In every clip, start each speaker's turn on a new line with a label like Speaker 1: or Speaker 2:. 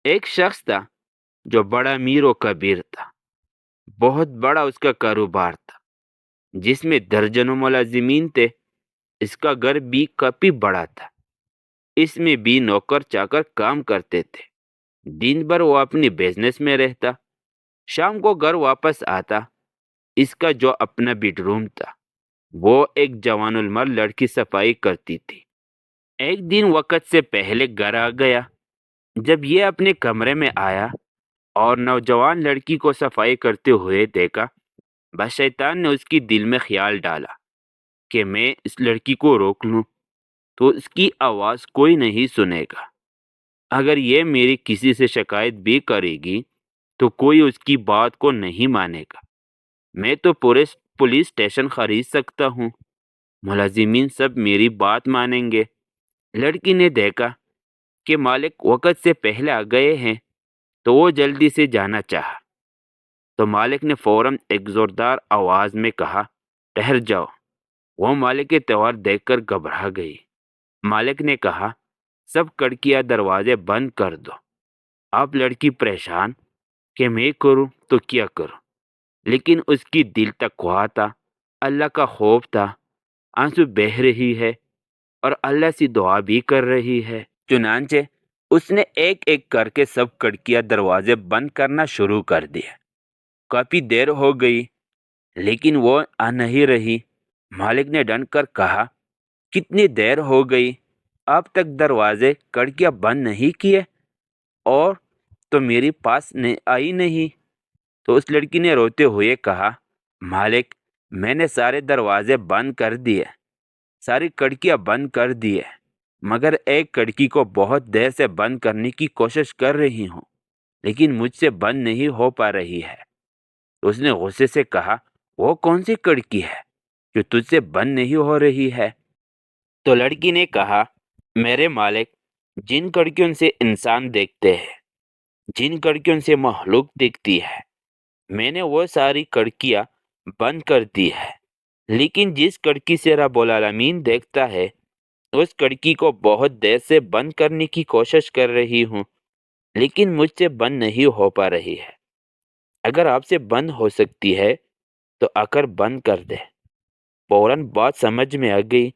Speaker 1: ایک شخص تھا جو بڑا امیر و کبیر تھا۔ بہت بڑا اس کا کاروبار تھا جس میں درجنوں ملازمین تھے۔ اس کا گھر بھی کافی بڑا تھا۔ اس میں بھی نوکر چاکر کام کرتے تھے۔ دن بھر وہ اپنی بزنس میں رہتا، شام کو گھر واپس آتا۔ اس کا جو اپنا بیڈ روم تھا وہ ایک جوان المرد لڑکی صفائی کرتی تھی۔ ایک دن وقت سے پہلے گھر آ گیا۔ جب یہ اپنے کمرے میں آیا اور نوجوان لڑکی کو صفائی کرتے ہوئے دیکھا، بس شیطان نے اس کی دل میں خیال ڈالا کہ میں اس لڑکی کو روک لوں تو اس کی آواز کوئی نہیں سنے گا۔ اگر یہ میری کسی سے شکایت بھی کرے گی تو کوئی اس کی بات کو نہیں مانے گا۔ میں تو پورے پولیس اسٹیشن خرید سکتا ہوں، ملازمین سب میری بات مانیں گے۔ لڑکی نے دیکھا کہ مالک وقت سے پہلے آ گئے ہیں تو وہ جلدی سے جانا چاہا، تو مالک نے فوراً ایک زوردار آواز میں کہا، ٹھہر جاؤ۔ وہ مالک کے تہوار دیکھ کر گھبرا گئی۔ مالک نے کہا، سب کھڑکیاں دروازے بند کر دو۔ اب لڑکی پریشان کہ میں کروں تو کیا کروں، لیکن اس کی دل تقویٰ تھا، اللہ کا خوف تھا، آنسو بہہ رہی ہے اور اللہ سے دعا بھی کر رہی ہے۔ چنانچہ اس نے ایک ایک کر کے سب کھڑکیاں دروازے بند کرنا شروع کر دیا۔ کافی دیر ہو گئی لیکن وہ آ نہیں رہی۔ مالک نے ڈانٹ کر کہا، کتنی دیر ہو گئی، اب تک دروازے کھڑکیاں بند نہیں کیے اور تو میرے پاس آئی نہیں۔ تو اس لڑکی نے روتے ہوئے کہا، مالک میں نے سارے دروازے بند کر دیے، ساری کھڑکیاں بند کر دیے، مگر ایک کھڑکی کو بہت دیر سے بند کرنے کی کوشش کر رہی ہوں لیکن مجھ سے بند نہیں ہو پا رہی ہے۔ تو اس نے غصے سے کہا، وہ کون سی کھڑکی ہے جو تجھ سے بند نہیں ہو رہی ہے؟ تو لڑکی نے کہا، میرے مالک، جن کھڑکیوں سے انسان دیکھتے ہیں، جن کھڑکیوں سے مخلوق دیکھتی ہے، میں نے وہ ساری کھڑکیاں بند کر دی ہے، لیکن جس کھڑکی سے رب العالمین دیکھتا ہے اس کھڑکی کو بہت دیر سے بند کرنے کی کوشش کر رہی ہوں لیکن مجھ سے بند نہیں ہو پا رہی ہے۔ اگر آپ سے بند ہو سکتی ہے تو آ کر بند کر دے۔ فوراً بات سمجھ میں آ گئی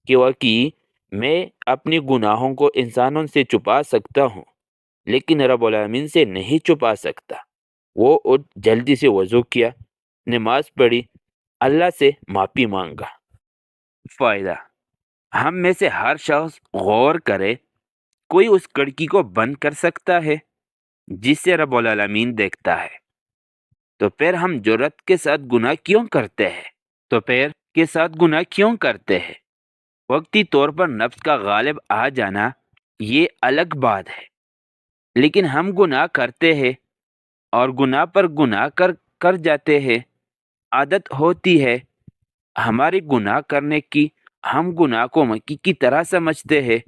Speaker 1: کہ واقعی میں اپنی گناہوں کو انسانوں سے چھپا سکتا ہوں لیکن رب العالمین سے نہیں چھپا سکتا۔ وہ اٹھ جلدی سے وضو کیا، نماز پڑھی، اللہ سے معافی مانگا۔ فائدہ: ہم میں سے ہر شخص غور کرے، کوئی اس کھڑکی کو بند کر سکتا ہے جس سے رب العالمین دیکھتا ہے، تو پھر ہم جرأت کے ساتھ گناہ کیوں کرتے ہیں؟ وقتی طور پر نفس کا غالب آ جانا یہ الگ بات ہے، لیکن ہم گناہ کرتے ہیں اور گناہ پر گناہ کر جاتے ہیں، عادت ہوتی ہے ہماری گناہ کرنے کی۔ ہم گناہ کو مکی کی طرح سمجھتے ہیں،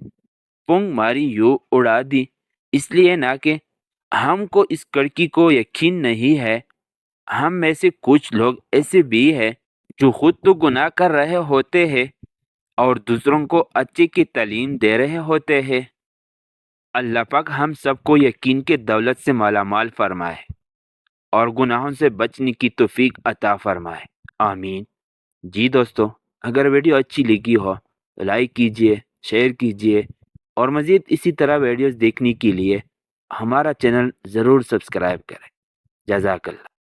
Speaker 1: پونگ ماری یوں اڑا دی، اس لیے نہ کہ ہم کو اس کھڑکی کو یقین نہیں ہے۔ ہم میں سے کچھ لوگ ایسے بھی ہیں جو خود تو گناہ کر رہے ہوتے ہیں اور دوسروں کو اچھے کی تعلیم دے رہے ہوتے ہیں۔ اللہ پاک ہم سب کو یقین کے دولت سے مالا مال فرمائے اور گناہوں سے بچنے کی توفیق عطا فرمائے، آمین۔ جی دوستو، اگر ویڈیو اچھی لگی ہو تو لائک کیجئے، شیئر کیجئے اور مزید اسی طرح ویڈیوز دیکھنے کے لیے ہمارا چینل ضرور سبسکرائب کریں۔ جزاک اللہ۔